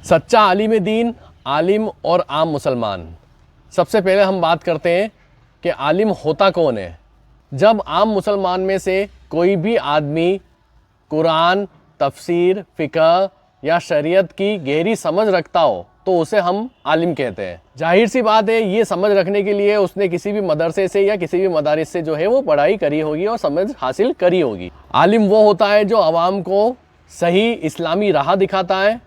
सच्चा आलिम दीन, आलिम और आम मुसलमान। सबसे पहले हम बात करते हैं कि आलिम होता कौन है। जब आम मुसलमान में से कोई भी आदमी कुरान, तफसीर, फ़िक़ह या शरीयत की गहरी समझ रखता हो तो उसे हम आलिम कहते हैं। जाहिर सी बात है, ये समझ रखने के लिए उसने किसी भी मदरसे से या किसी भी मदारिस से जो है वो पढ़ाई करी होगी और समझ हासिल करी होगी। आलिम वो होता है जो आवाम को सही इस्लामी राह दिखाता है,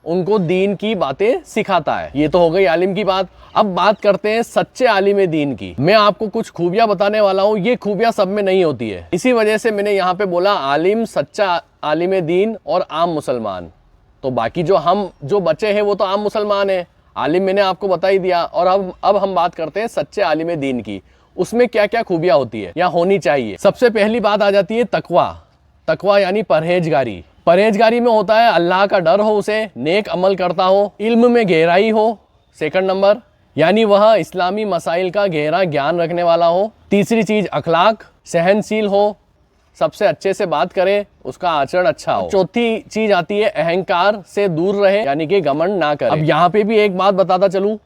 उनको दीन की बातें सिखाता है। ये तो हो गई आलिम की बात। अब बात करते हैं सच्चे आलिम दीन की। मैं आपको कुछ खूबियां बताने वाला हूँ, ये खूबियां सब में नहीं होती है, इसी वजह से मैंने यहाँ पे बोला आलिम, सच्चा आलिम दीन और आम मुसलमान। तो बाकी जो बचे हैं वो तो आम मुसलमान है, आलिम मैंने आपको बता ही दिया। और अब हम बात करते हैं सच्चे आलिम दीन की। उसमें क्या क्या खूबियां होती है या होनी चाहिए। सबसे पहली बात आ जाती है तकवा। तकवा यानी परहेजगारी। परहेजगारी में होता है अल्लाह का डर हो, उसे नेक अमल करता हो, इल्म में गहराई हो। सेकंड नंबर, यानी वह इस्लामी मसाइल का गहरा ज्ञान रखने वाला हो। तीसरी चीज़ अखलाक, सहनशील हो, सबसे अच्छे से बात करे, उसका आचरण अच्छा हो। चौथी चीज आती है अहंकार से दूर रहे, यानी कि घमंड ना करे। अब यहाँ पे भी एक बात बताता चलूँ,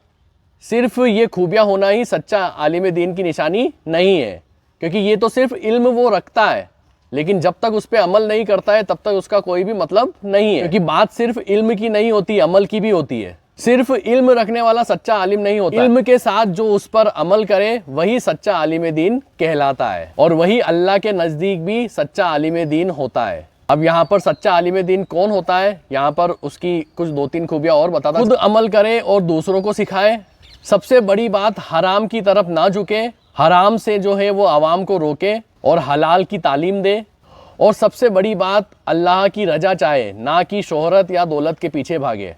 सिर्फ ये खूबियाँ होना ही सच्चा आलिम दीन की निशानी नहीं है, क्योंकि ये तो सिर्फ इल्म वो रखता है, लेकिन जब तक उस पर अमल नहीं करता है तब तक उसका कोई भी मतलब नहीं है। क्योंकि बात सिर्फ इल्म की नहीं होती, अमल की भी होती है। सिर्फ इल्म रखने वाला सच्चा आलिम नहीं होता, इल्म के साथ जो उस पर अमल करे वही सच्चा आलिम दीन कहलाता है, और वही अल्लाह के नज़दीक भी सच्चा आलिम दीन होता है। अब यहाँ पर सच्चा आलिम दीन कौन होता है, यहाँ पर उसकी कुछ 2-3 खूबियाँ और बताता। खुद अमल करे और दूसरों को सिखाए। सबसे बड़ी बात, हराम की तरफ ना झुके, हराम से जो है वो आवाम को रोके और हलाल की तालीम दे। और सबसे बड़ी बात, अल्लाह की रजा चाहे, ना कि शोहरत या दौलत के पीछे भागे।